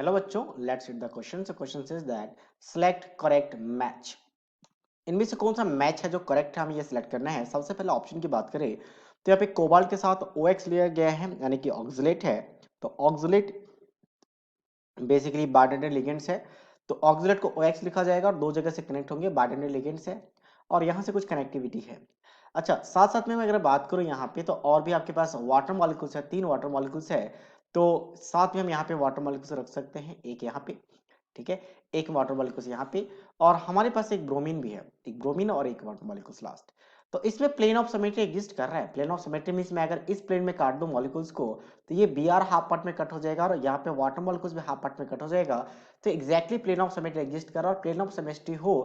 Hello बच्चों, let's read the question. Question says that select correct match. इनमें से कौन सा मैच है जो करेक्ट है, हमें ये सिलेक्ट करना है। सबसे पहले ऑप्शन की बात करें तो यहाँ पे कोबाल्ट के साथ OX लिया गया है, यानी कि ऑक्सलेट है। तो ऑक्सलेट बेसिकली बाइडेंडल लिगेंड्स है। तो ऑक्सलेट को OX लिखा जाएगा और दो जगह से कनेक्ट होंगे, बाइडेंडल लिगेंड्स है और यहाँ से कुछ कनेक्टिविटी है। अच्छा, साथ साथ में मैं अगर बात करूँ यहाँ पे तो और भी आपके पास वाटर मॉलिक्यूल्स है, 3 वाटर मॉलिक्यूल्स है। तो साथ में हम यहाँ पे वाटर मॉलिक्यूल्स रख सकते हैं, एक यहाँ पे, ठीक है, एक वाटर मॉलिक्यूल्स यहाँ पे, और हमारे पास एक ब्रोमीन भी है, एक ब्रोमीन और एक वाटर मॉलिक्यूल्स लास्ट। तो इसमें प्लेन ऑफ सिमेट्री एग्जिस्ट कर रहा है। प्लेन ऑफ सिमेट्री मींस मैं अगर इस प्लेन में काट दूं मॉलिक्यूल्स को तो ये Br हाफ पार्ट में कट हो जाएगा और यहाँ पे वाटर मॉलिक्यूल्स भी हाफ पार्ट में कट हो जाएगा। तो exactly plane of symmetry exist कर रहा है और प्लेन ऑफ सिमेट्री हो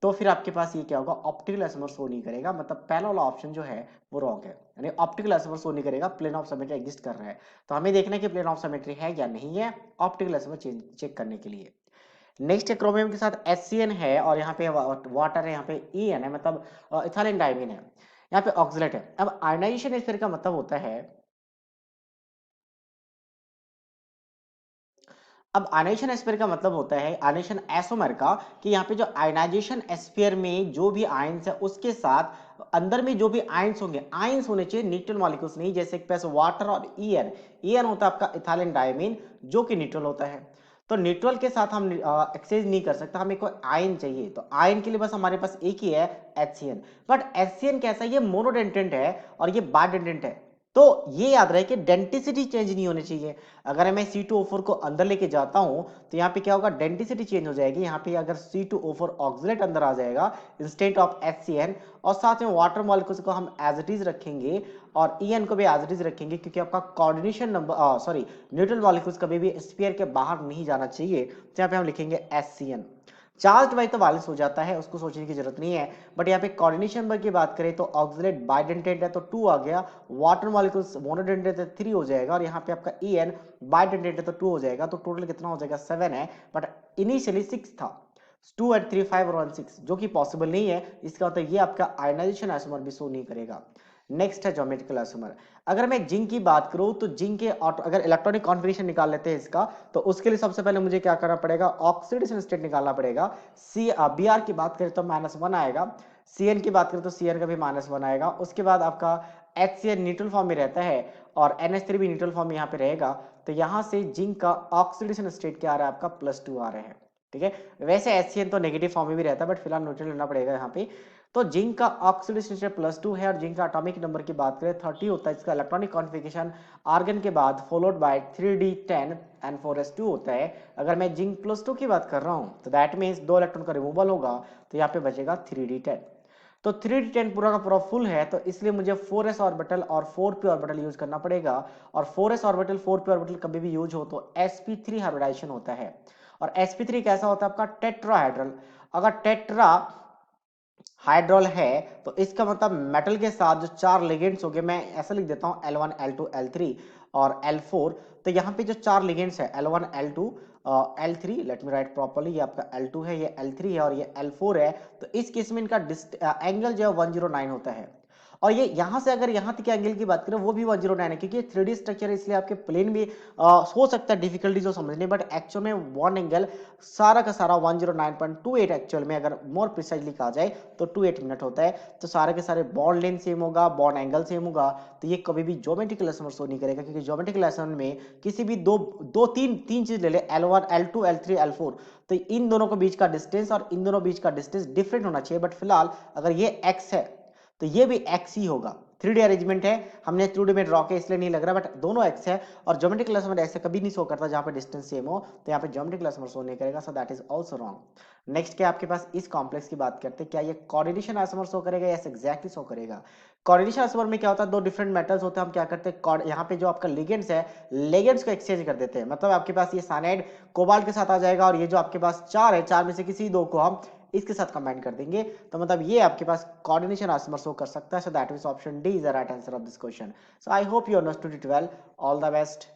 तो फिर आपके पास ये क्या होगा, ऑप्टिकल आइसोमर शो नहीं करेगा। मतलब पहला वाला ऑप्शन जो है वो रॉन्ग है, यानी ऑप्टिकल आइसोमर शो नहीं करेगा, प्लेन ऑफ सिमेट्री एग्जिस्ट कर रहा है। तो हमें देखना है कि प्लेन ऑफ सिमेट्री है या नहीं है, ऑप्टिकल आइसोमर चेक करने के लिए। नेक्स्ट क्रोमियम के साथ HCN है और यहाँ पे वाटर है, यहाँ पे EN है, मतलब इथाइलिन डाइमीन है, यहाँ पे ऑक्सलेट है। अब आयनाइजेशन स्पेयर का मतलब होता है, अब आयनाइजेशन स्पेयर का मतलब होता है आयनाइजेशन एसोमर का, कि यहाँ पे जो आयनाइजेशन स्पेयर में जो भी आयंस है उसके साथ अंदर में जो भी आयंस होंगे, आयंस होने चाहिए, न्यूट्रल मॉलिक्यूल्स नहीं। जैसे कि पास वाटर और EN होता है आपका इथाइलिन डायमीन, जो कि न्यूट्रल होता है। तो न्यूट्रल के साथ हम एक्सचेंज नहीं कर सकता, हमें कोई आयन चाहिए। तो आयन के लिए बस हमारे पास एक ही है, HCN। बट HCN कैसा है, ये मोनोडेंटेंट है और ये बाइडेंटेंट है। तो ये याद रहे कि डेंटिसिटी चेंज नहीं होनी चाहिए। अगर मैं C2O4 को अंदर लेके जाता हूं तो यहाँ पे क्या होगा, डेंटिसिटी चेंज हो जाएगी। यहाँ पे अगर C2O4 ऑक्सलेट अंदर आ जाएगा इंस्टेंट ऑफ HCN, और साथ में वाटर मॉलिक्यूल्स को हम एज इट इज रखेंगे और EN को भी एज इट इज रखेंगे, क्योंकि आपका coordination number sorry neutral molecules कभी भी स्फीयर के बाहर नहीं जाना चाहिए। तो यहाँ पे हम लिखेंगे HCN। चार्ज बाई तो वायलेंस हो जाता है, उसको सोचने की जरूरत नहीं है। बट यहाँ पे कोऑर्डिनेशन नंबर की बात करें तो ऑक्सलेट बाइडेंटेट है तो 2 आ गया, वाटर मॉलिक्यूल्स मोनोडेंटेट है 3 हो जाएगा, और यहाँ पे आपका EN बाइडेंटेट है तो 2 हो जाएगा। तो टोटल कितना हो जाएगा, 7 है। बट इनिशियली 6 था, 2 एंड 3 5 और 1 6, जो कि पॉसिबल नहीं है। इसका मतलब ये आपका आयनाइजेशन आइसोमर भी शो नहीं करेगा। नेक्स्ट है ज्योमेट्रिकल आइसोमर। अगर मैं जिंक की बात करूं तो जिंक के अगर इलेक्ट्रॉनिक कॉन्फ़िगरेशन निकाल लेते हैं इसका, तो उसके लिए सबसे पहले मुझे क्या करना पड़ेगा, ऑक्सीडेशन स्टेट निकालना पड़ेगा। Br की बात करें तो -1 आएगा, Cn की बात करें तो Cn का भी -1 आएगा। उसके बाद आपका HCN न्यूट्रल फॉर्म में रहता है और NH3 भी न्यूट्रल फॉर्म में यहाँ पे रहेगा। तो यहाँ से जिंक का ऑक्सीडेशन स्टेट क्या आ रहा है, आपका +2 आ रहा है, ठीक है। वैसे HCN तो नेगेटिव फॉर्म में भी रहता है, बट फिलहाल न्यूट्रल लेना पड़ेगा यहाँ पे। तो जिंक का ऑक्सीडेशन स्टेट +2 है और जिंक का एटॉमिक नंबर की बात करें 30 होता है। इसका इलेक्ट्रॉनिक कॉन्फ़िगरेशन आर्गन के बाद followed by 3d10 and 4s2 होता है। अगर मैं जिंक +2 की बात कर रहा हूँ तो दैट मीन्स 2 इलेक्ट्रॉन का रिमूवल होगा, तो यहाँ पे बचेगा 3d10। तो 3d10 पूरा का पूरा फुल है, तो इसलिए मुझे 4s ऑर्बिटल और 4p ऑर्बिटल यूज करना पड़ेगा। और 4s ऑर्बिटल 4p ऑर्बिटल कभी भी यूज हो तो sp3 हाइब्रिडाइजेशन होता है। और sp3 कैसा होता है, आपका टेट्राहाइड्रल। अगर टेट्रा हाइड्रॉल है तो इसका मतलब मेटल के साथ जो 4 लिगेंड्स हो गए, मैं ऐसा लिख देता हूं L1 L2 L3 और L4। तो यहाँ पे जो 4 लिगेंड्स है L1 L2 L3, let me right properly, ये आपका L2 है, ये L3 है और ये L4 है। तो इस केस में इनका एंगल जो है 109 होता है। और ये यहाँ से अगर यहाँ तक एंगल की बात करें वो भी 109 है, क्योंकि 3D स्ट्रक्चर है इसलिए आपके प्लेन भी हो सकता है डिफिकल्टीज हो समझने, बट एक्चुअल में वन एंगल सारा का सारा 109.28 एक्चुअल में अगर मोर प्रिसाइजली कहा जाए तो 28 मिनट होता है। तो सारे के सारे बॉन्ड लेंथ सेम होगा, बॉन्ड एंगल सेम होगा। तो ये कभी भी ज्योमेट्रिकल आइसोमर शो नहीं करेगा, क्योंकि ज्योमेट्रिकल आइसोमर में किसी भी दो तीन चीज ले ले, L1 L2 L3 L4, तो इन दोनों के बीच का डिस्टेंस और इन दोनों बीच का डिस्टेंस डिफरेंट होना चाहिए। बट फिलहाल अगर ये x है तो ये भी x ही होगा। 3D अरेंजमेंट है, हमने 2D में ड्रॉ किया इसलिए नहीं लग रहा, बट दोनों x है। और ज्योमेट्रिक क्लास में ऐसे कभी नहीं शो करता जहां पे डिस्टेंस सेम हो, तो यहाँ पे ज्योमेट्रिक क्लास में शो नहीं करेगा। So that is also wrong. Next क्या आपके पास इस कॉम्प्लेक्स की बात करते हैं, क्या ये कोऑर्डिनेशन आइसोमर शो करेगा? यस, एग्जैक्टली शो करेगा। कोऑर्डिनेशन आइसोमर में क्या होता है, दो डिफरेंट मेटल्स होते हैं, हम क्या करते हैं यहाँ पे जो आपका लिगेंड्स है, लिगेंड्स को एक्सचेंज कर देते हैं। मतलब आपके पास ये साइनाइड कोबाल्ट के साथ आ जाएगा और ये जो आपके पास 4 है, 4 में से किसी दो को हम इसके साथ कंबाइन कर देंगे। तो मतलब ये आपके पास कोऑर्डिनेशन आइसोमर शो कर सकता है। So that is option D is the right answer of this question. So I hope you understood it well. All the best.